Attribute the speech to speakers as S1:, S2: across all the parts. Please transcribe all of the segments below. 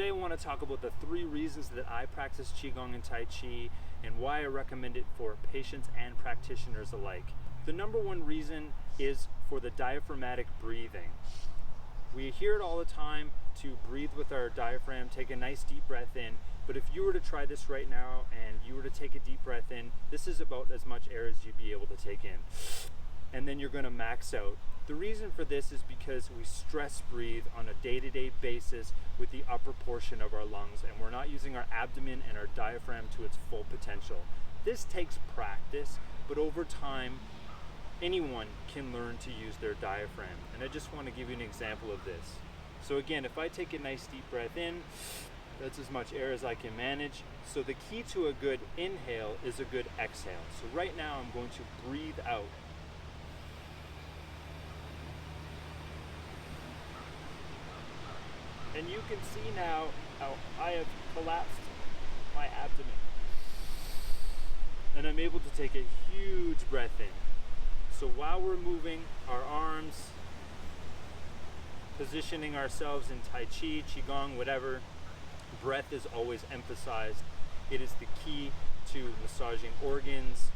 S1: Today I want to talk about the 3 reasons that I practice Qigong and Tai Chi and why I recommend it for patients and practitioners alike. The number 1 reason is for the diaphragmatic breathing. We hear it all the time to breathe with our diaphragm, take a nice deep breath in, but if you were to try this right now and you were to take a deep breath in, this is about as much air as you'd be able to take in. And then you're going to max out. The reason for this is because we stress breathe on a day-to-day basis with the upper portion of our lungs, and we're not using our abdomen and our diaphragm to its full potential. This takes practice, but over time, anyone can learn to use their diaphragm. And I just want to give you an example of this. So again, if I take a nice deep breath in, that's as much air as I can manage. So the key to a good inhale is a good exhale. So right now I'm going to breathe out. And you can see now how I have collapsed my abdomen. And I'm able to take a huge breath in. So while we're moving our arms, positioning ourselves in Tai Chi, Qigong, whatever, breath is always emphasized. It is the key to massaging organs,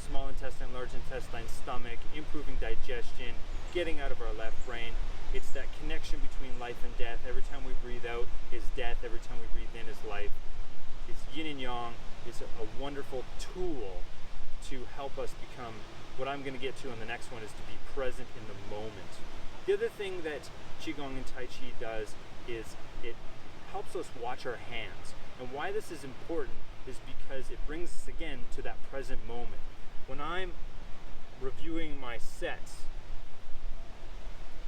S1: small intestine, large intestine, stomach, improving digestion, getting out of our left brain. It's that connection between life and death. Every time we breathe out is death. Every time we breathe in is life. It's yin and yang. It's a wonderful tool to help us become, what I'm going to get to on the next one, is to be present in the moment. The other thing that Qigong and Tai Chi does is it helps us watch our hands. And why this is important is because it brings us again to that present moment. When I'm reviewing my sets,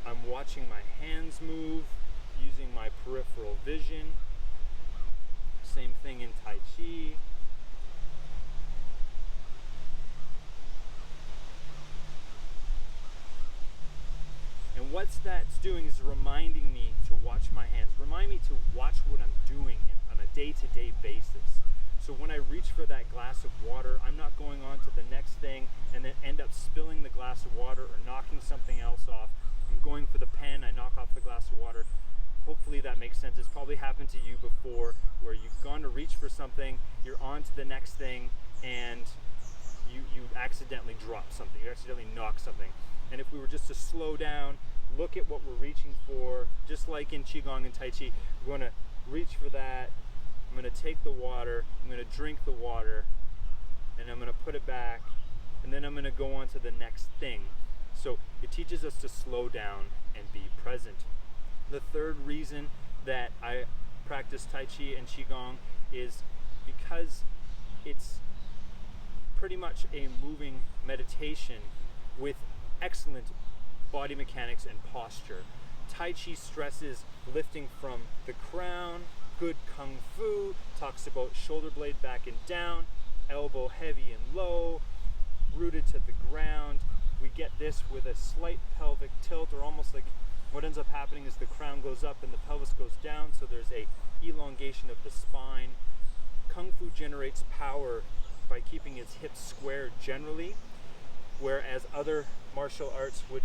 S1: I'm watching my hands move, using my peripheral vision. Same thing in Tai Chi. And what that's doing is reminding me to watch my hands, remind me to watch what I'm doing on a day-to-day basis. So when I reach for that glass of water, I'm not going on to the next thing and then end up spilling the glass of water or knocking something else off. I'm going for the pen, I knock off the glass of water. Hopefully that makes sense. It's probably happened to you before where you've gone to reach for something, you're on to the next thing, and you accidentally drop something, you accidentally knock something. And if we were just to slow down, look at what we're reaching for, just like in Qigong and Tai Chi, we're going to reach for that. I'm going to take the water, I'm going to drink the water, and I'm going to put it back, and then I'm going to go on to the next thing. So it teaches us to slow down and be present. The third reason that I practice Tai Chi and Qigong is because it's pretty much a moving meditation with excellent body mechanics and posture. Tai Chi stresses lifting from the crown. Good Kung Fu talks about shoulder blade back and down, elbow heavy and low, rooted to the ground. We get this with a slight pelvic tilt, or almost like what ends up happening is the crown goes up and the pelvis goes down, so there's a elongation of the spine. Kung Fu generates power by keeping its hips square generally, whereas other martial arts would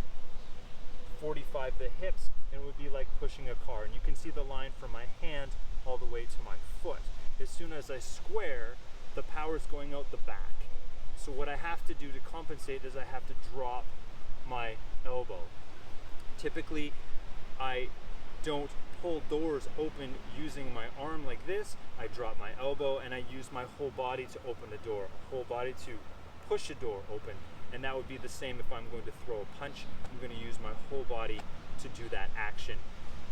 S1: 45 the hips and it would be like pushing a car. And you can see the line from my hand all the way to my foot. As soon as I square, the power is going out the back. So what I have to do to compensate is I have to drop my elbow. Typically, I don't pull doors open using my arm like this. I drop my elbow and I use my whole body to open the door, whole body to push a door open. And that would be the same if I'm going to throw a punch. I'm going to use my whole body to do that action.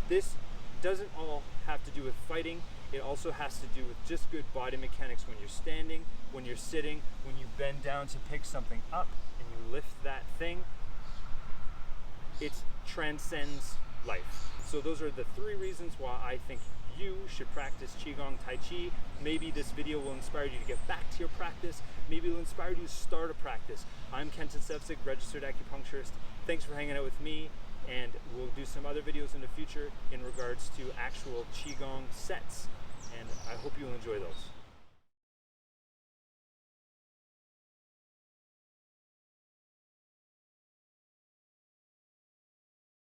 S1: This doesn't all have to do with fighting. It also has to do with just good body mechanics when you're standing, when you're sitting, when you bend down to pick something up and you lift that thing. It transcends life. So those are the 3 reasons why I think you should practice Qigong Tai Chi. Maybe this video will inspire you to get back to your practice. Maybe it will inspire you to start a practice. I'm Kenton Sevcik, registered acupuncturist. Thanks for hanging out with me, and we'll do some other videos in the future in regards to actual Qigong sets, and I hope you'll enjoy those.